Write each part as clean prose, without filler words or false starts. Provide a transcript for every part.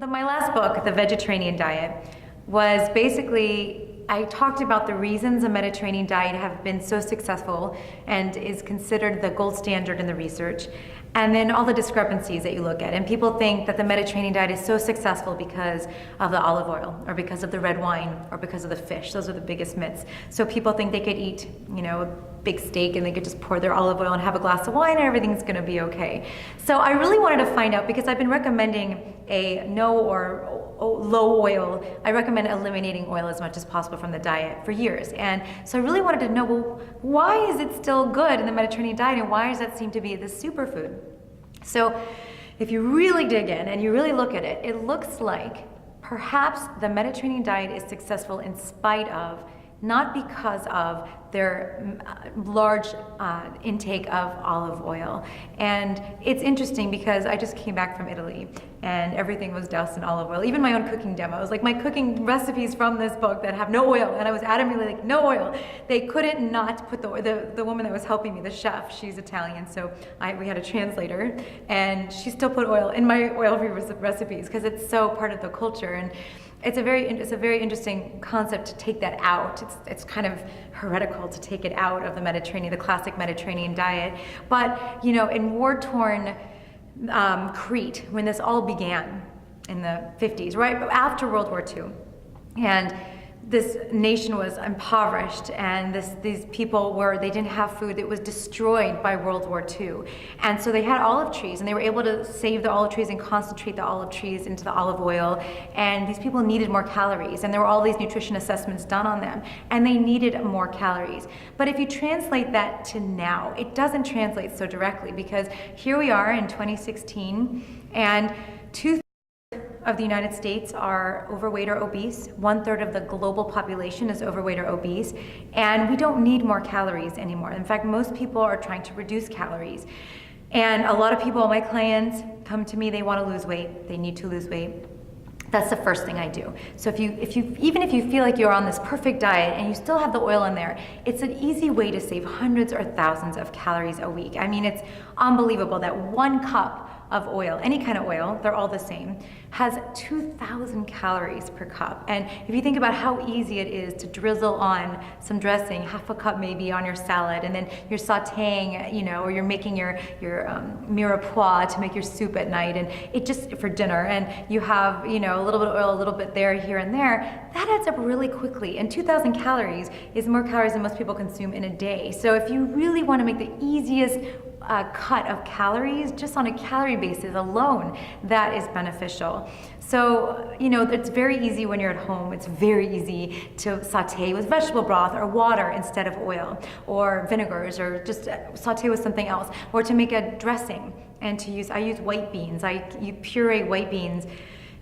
My last book, The Vegetarian Diet, was basically, I talked about the reasons a Mediterranean diet have been so successful and is considered the gold standard in the research, and then all the discrepancies that you look at. And people think that the Mediterranean diet is so successful because of the olive oil, or because of the red wine, or because of the fish. Those are the biggest myths. So people think they could eat, a big steak and they could just pour their olive oil and have a glass of wine and everything's gonna be okay. So I really wanted to find out, because I've been recommending a no or low oil. I recommend eliminating oil as much as possible from the diet for years. And so I really wanted to know, well, why is it still good in the Mediterranean diet, and why does that seem to be the superfood? So if you really dig in and you really look at it, it looks like perhaps the Mediterranean diet is successful in spite of, not because of their large intake of olive oil. And it's interesting because I just came back from Italy and everything was doused in olive oil. Even my own cooking demos, like my cooking recipes from this book that have no oil, and I was adamantly like, no oil. They couldn't not put the woman that was helping me, the chef, she's Italian, so we had a translator, and she still put oil in my oil-free recipes because it's so part of the culture. And it's a very interesting concept to take that out. It's kind of heretical to take it out of the Mediterranean, the classic Mediterranean diet. But in war-torn Crete, when this all began in the 50s, right after World War II, and this nation was impoverished, and these people they didn't have food. It was destroyed by World War II. And so they had olive trees, and they were able to save the olive trees and concentrate the olive trees into the olive oil. And these people needed more calories, and there were all these nutrition assessments done on them, and they needed more calories. But if you translate that to now, it doesn't translate so directly, because here we are in 2016, and two of the United States are overweight or obese. 1/3 of the global population is overweight or obese, and we don't need more calories anymore. In fact, most people are trying to reduce calories. And a lot of people, my clients, come to me, they want to lose weight, they need to lose weight. That's the first thing I do. So even if you feel like you're on this perfect diet and you still have the oil in there, it's an easy way to save hundreds or thousands of calories a week. I mean, it's unbelievable that 1 cup of oil, any kind of oil, they're all the same, has 2,000 calories per cup. And if you think about how easy it is to drizzle on some dressing, half a cup maybe on your salad, and then you're sauteing, or you're making your mirepoix to make your soup at night, and it just for dinner, and you have a little bit of oil, a little bit there, here and there, that adds up really quickly. And 2,000 calories is more calories than most people consume in a day. So if you really want to make the easiest cut of calories, just on a calorie basis alone, that is beneficial. So, it's very easy when you're at home. It's very easy to saute with vegetable broth or water instead of oil, or vinegars, or just saute with something else, or to make a dressing and I use white beans. You puree white beans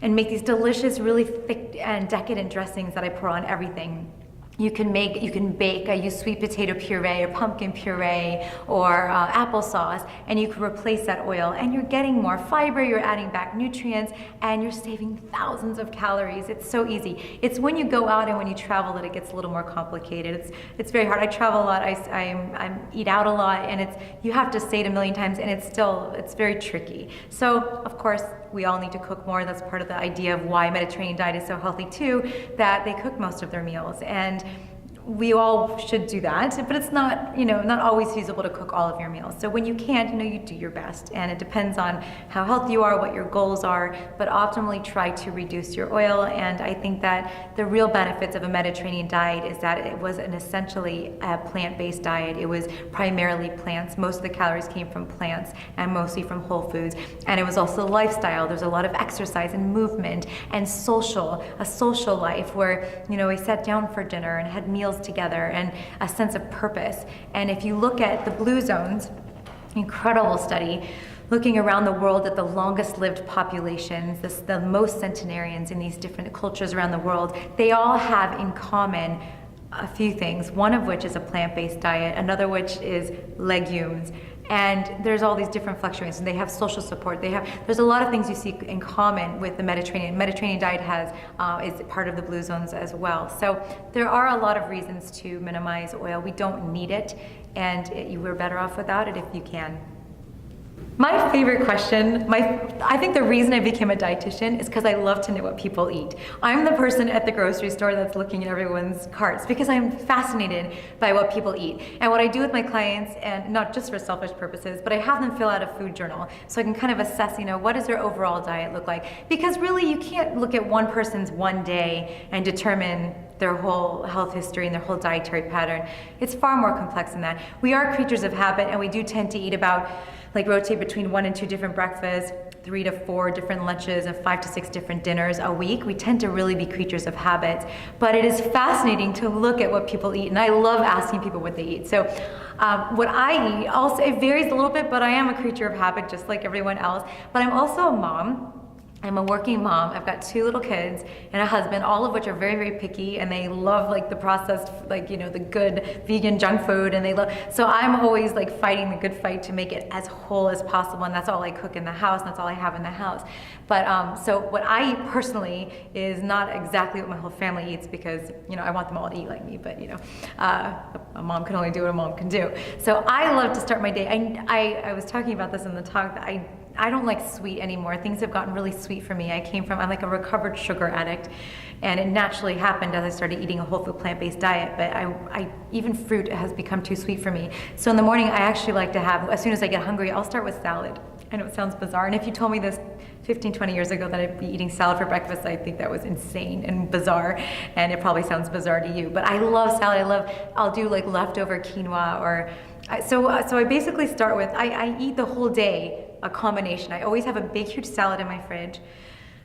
and make these delicious, really thick and decadent dressings that I pour on everything. You can bake. I use sweet potato puree or pumpkin puree or applesauce, and you can replace that oil, and you're getting more fiber, you're adding back nutrients, and you're saving thousands of calories. It's so easy. It's when you go out and when you travel that it gets a little more complicated. It's very hard. I travel a lot, I eat out a lot, and you have to say it a million times, and it's very tricky. So, of course, we all need to cook more. That's part of the idea of why Mediterranean diet is so healthy too, that they cook most of their meals. And we all should do that, but it's not, not always feasible to cook all of your meals. So when you can't, you do your best, and it depends on how healthy you are, what your goals are, but optimally try to reduce your oil. And I think that the real benefits of a Mediterranean diet is that it was essentially a plant-based diet. It was primarily plants. Most of the calories came from plants and mostly from whole foods. And it was also a lifestyle. There's a lot of exercise and movement and a social life where, we sat down for dinner and had meals together, and a sense of purpose. And if you look at the blue zones, incredible study, looking around the world at the longest lived populations, the most centenarians in these different cultures around the world, they all have in common a few things, one of which is a plant-based diet, another which is legumes. And there's all these different fluctuations. They have social support. There's a lot of things you see in common with the Mediterranean. Mediterranean diet is part of the blue zones as well. So there are a lot of reasons to minimize oil. We don't need it, and we're better off without it if you can. My favorite question, I think the reason I became a dietitian is because I love to know what people eat. I'm the person at the grocery store that's looking at everyone's carts because I'm fascinated by what people eat. And what I do with my clients, and not just for selfish purposes, but I have them fill out a food journal so I can kind of assess, what does their overall diet look like? Because really you can't look at one person's one day and determine their whole health history and their whole dietary pattern. It's far more complex than that. We are creatures of habit, and we do tend to eat rotate between 1 and 2 different breakfasts, 3 to 4 different lunches, and 5 to 6 different dinners a week. We tend to really be creatures of habits, but it is fascinating to look at what people eat, and I love asking people what they eat. So what I eat, also, it varies a little bit, but I am a creature of habit just like everyone else, but I'm also a mom. I'm a working mom. I've got 2 little kids and a husband, all of which are very, very picky, and they love the processed, the good vegan junk food, and so I'm always fighting the good fight to make it as whole as possible, and that's all I cook in the house, and that's all I have in the house. But so what I eat personally is not exactly what my whole family eats, because I want them all to eat like me, but a mom can only do what a mom can do. So I love to start my day. I was talking about this in the talk that I don't like sweet anymore. Things have gotten really sweet for me. I'm like a recovered sugar addict, and it naturally happened as I started eating a whole food plant-based diet, but even fruit has become too sweet for me. So in the morning, I actually like to have, as soon as I get hungry, I'll start with salad. I know it sounds bizarre, and if you told me this 15, 20 years ago that I'd be eating salad for breakfast, I think that was insane and bizarre, and it probably sounds bizarre to you, but I love salad. I'll do leftover quinoa, so I basically start with, I eat the whole day a combination. I always have a big, huge salad in my fridge.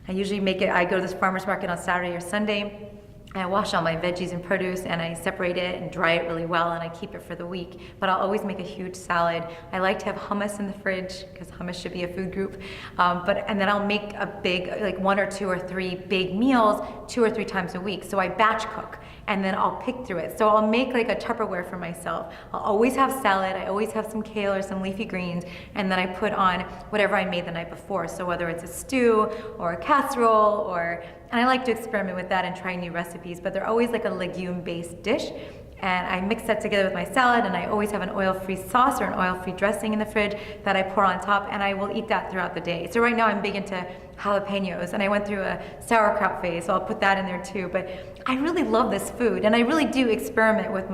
I usually I go to this farmer's market on Saturday or Sunday, and I wash all my veggies and produce, and I separate it and dry it really well, and I keep it for the week. But I'll always make a huge salad. I like to have hummus in the fridge, because hummus should be a food group. And then I'll make a big, 1 or 2 or 3 big meals 2 or 3 times a week. So I batch cook, and then I'll pick through it. So I'll make a Tupperware for myself. I'll always have salad. I always have some kale or some leafy greens, and then I put on whatever I made the night before. So whether it's a stew or a casserole, and I like to experiment with that and try new recipes, but they're always a legume-based dish. And I mix that together with my salad, and I always have an oil-free sauce or an oil-free dressing in the fridge that I pour on top, and I will eat that throughout the day. So right now I'm big into jalapenos, and I went through a sauerkraut phase, so I'll put that in there too. But I really love this food, and I really do experiment with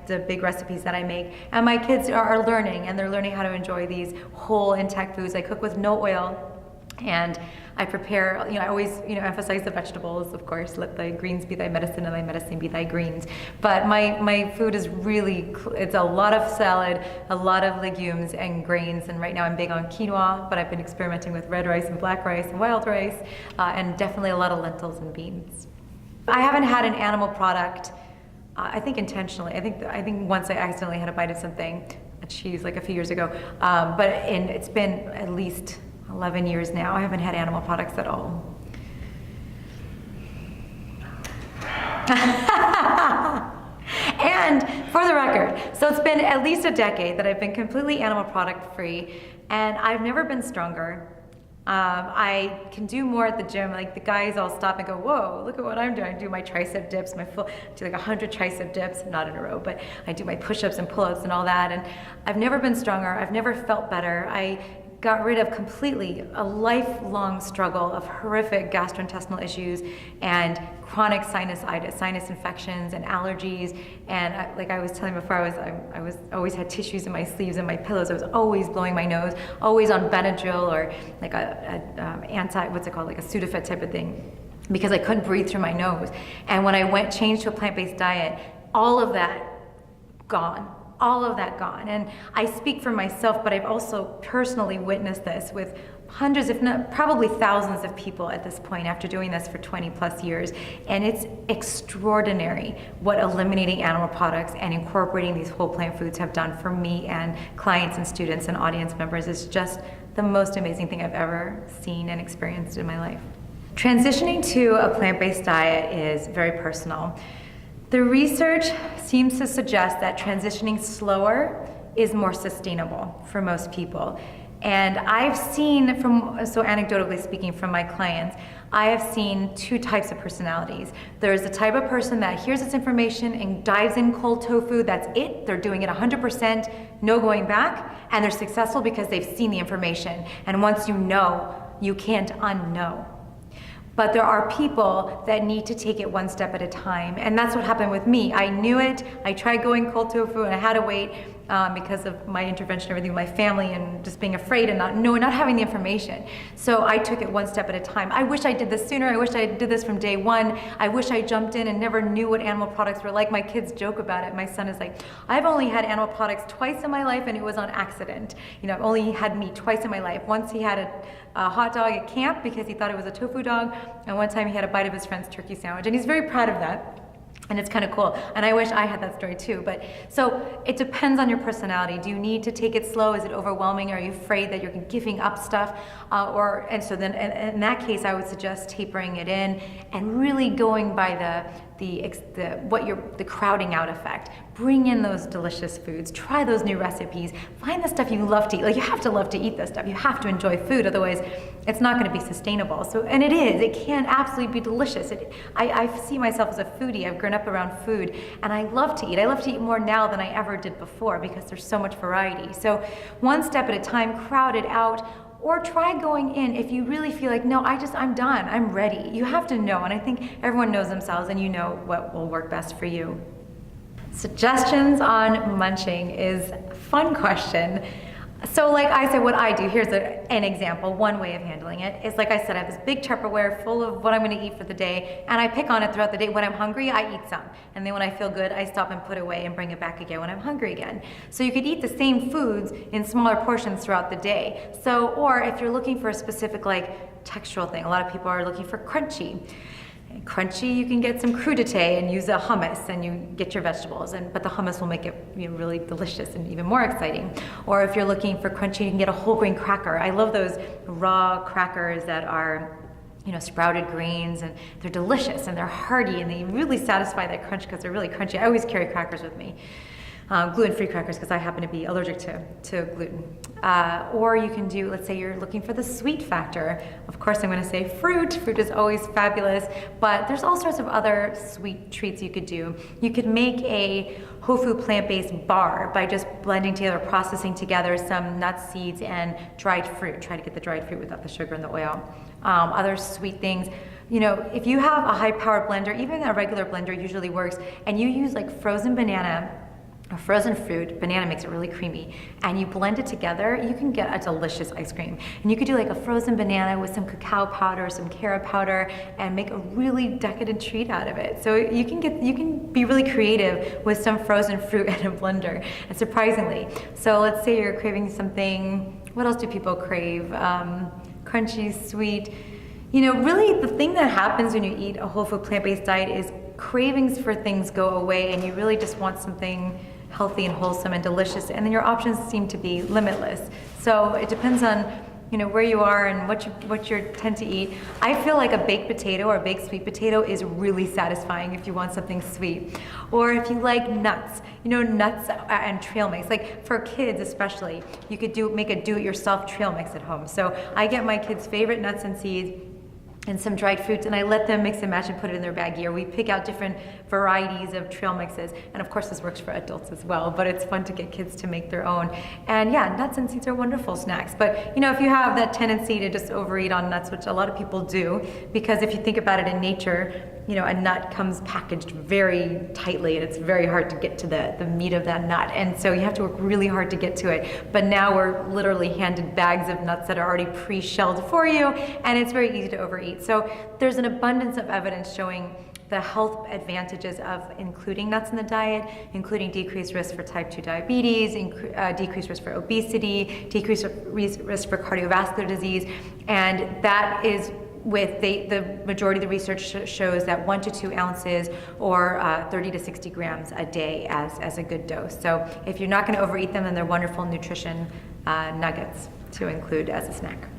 the big recipes that I make. And my kids are learning, and they're learning how to enjoy these whole intact foods. I cook with no oil. And I prepare, I always, emphasize the vegetables, of course. Let thy greens be thy medicine, and thy medicine be thy greens. But my food is really, it's a lot of salad, a lot of legumes and grains. And right now I'm big on quinoa, but I've been experimenting with red rice and black rice and wild rice, and definitely a lot of lentils and beans. I haven't had an animal product, I think intentionally. I think once I accidentally had a bite of something, a cheese, a few years ago. It's been at least 11 years now. I haven't had animal products at all. And for the record, so it's been at least a decade that I've been completely animal product free, and I've never been stronger. I can do more at the gym. The guys all stop and go, whoa, look at what I'm doing. I do my tricep dips, I do 100 tricep dips, not in a row, but I do my push-ups and pull-ups and all that. And I've never been stronger. I've never felt better. I got rid of completely a lifelong struggle of horrific gastrointestinal issues and chronic sinusitis, sinus infections and allergies. And like I was telling before, I was always had tissues in my sleeves and my pillows. I was always blowing my nose, always on Benadryl or a Sudafed type of thing, because I couldn't breathe through my nose. And when I changed to a plant-based diet, all of that gone. All of that gone. And I speak for myself, but I've also personally witnessed this with hundreds, if not probably thousands of people at this point after doing this for 20 plus years. And it's extraordinary what eliminating animal products and incorporating these whole plant foods have done for me and clients and students and audience members. It's just the most amazing thing I've ever seen and experienced in my life. Transitioning to a plant-based diet is very personal. The research seems to suggest that transitioning slower is more sustainable for most people. And I've seen so anecdotally speaking from my clients, I have seen two types of personalities. There's the type of person that hears this information and dives in cold tofu, that's it, they're doing it 100%, no going back, and they're successful because they've seen the information. And once you know, you can't unknow. But there are people that need to take it one step at a time. And that's what happened with me. I knew it, I tried going cold tofu, and I had to wait because of my intervention, everything with my family, and just being afraid and not having the information. So I took it one step at a time. I wish I did this sooner. I wish I did this from day one. I wish I jumped in and never knew what animal products were like. My kids joke about it. My son is like, I've only had animal products twice in my life, and it was on accident. You know, I've only had meat twice in my life. Once he had a hot dog at camp because he thought it was a tofu dog, and one time he had a bite of his friend's turkey sandwich, and he's very proud of that. And it's kind of cool. And I wish I had that story too. But so it depends on your personality. Do you need to take it slow? Is it overwhelming? Are you afraid that you're giving up stuff? And so then in that case, I would suggest tapering it in and really going by the crowding out effect. Bring in those delicious foods. Try those new recipes. Find the stuff you love to eat. Like, you have to love to eat this stuff. You have to enjoy food. Otherwise, it's not going to be sustainable. So, and it is. It can absolutely be delicious. I see myself as a foodie. I've grown up around food, and I love to eat. I love to eat more now than I ever did before because there's so much variety. So one step at a time, crowd it out. Or try going in if you really feel like, no, I'm done, I'm ready. You have to know, and I think everyone knows themselves, and you know what will work best for you. Suggestions on munching is a fun question. So like I said, what I do, here's an example. One way of handling it is, like I said, I have this big Tupperware full of what I'm going to eat for the day, and I pick on it throughout the day. When I'm hungry, I eat some, and then when I feel good, I stop and put away and bring it back again when I'm hungry again. So you could eat the same foods in smaller portions throughout the day. So, or if you're looking for a specific like textural thing, a lot of people are looking for crunchy. Crunchy, you can get some crudité and use a hummus, and you get your vegetables, but the hummus will make it really delicious and even more exciting. Or if you're looking for crunchy, you can get a whole grain cracker. I love those raw crackers that are sprouted grains, and they're delicious and they're hearty and they really satisfy that crunch because they're really crunchy. I always carry crackers with me. Gluten-free crackers because I happen to be allergic to gluten. Or you can do, let's say you're looking for the sweet factor. Of course, I'm going to say fruit. Fruit is always fabulous, but there's all sorts of other sweet treats you could do. You could make a whole food plant-based bar by just blending together, processing together some nuts, seeds, and dried fruit. Try to get the dried fruit without the sugar and the oil. Other sweet things. If you have a high-powered blender, even a regular blender usually works, and you use like frozen banana, or frozen fruit, banana makes it really creamy, and you blend it together, you can get a delicious ice cream. And you could do like a frozen banana with some cacao powder, some carob powder, and make a really decadent treat out of it. So you can be really creative with some frozen fruit in a blender, and surprisingly. So let's say you're craving something, what else do people crave? Crunchy, sweet. Really the thing that happens when you eat a whole food plant-based diet is cravings for things go away, and you really just want something healthy and wholesome and delicious, and then your options seem to be limitless. So it depends on where you are and what you tend to eat. I feel like a baked potato or a baked sweet potato is really satisfying if you want something sweet. Or if you like nuts, nuts and trail mix. Like for kids especially, you could make a do-it-yourself trail mix at home. So I get my kids' favorite nuts and seeds and some dried fruits, and I let them mix and match and put it in their baggie. Or we pick out different varieties of trail mixes. And of course this works for adults as well, but it's fun to get kids to make their own. And yeah, nuts and seeds are wonderful snacks. But if you have that tendency to just overeat on nuts, which a lot of people do, because if you think about it in nature, a nut comes packaged very tightly, and it's very hard to get to the meat of that nut. And so you have to work really hard to get to it. But now we're literally handed bags of nuts that are already pre-shelled for you, and it's very easy to overeat. So there's an abundance of evidence showing the health advantages of including nuts in the diet, including decreased risk for type 2 diabetes, decreased risk for obesity, decreased risk for cardiovascular disease, and that is with the majority of the research shows that 1 to 2 ounces or 30 to 60 grams a day as a good dose. So if you're not going to overeat them, then they're wonderful nutrition nuggets to include as a snack.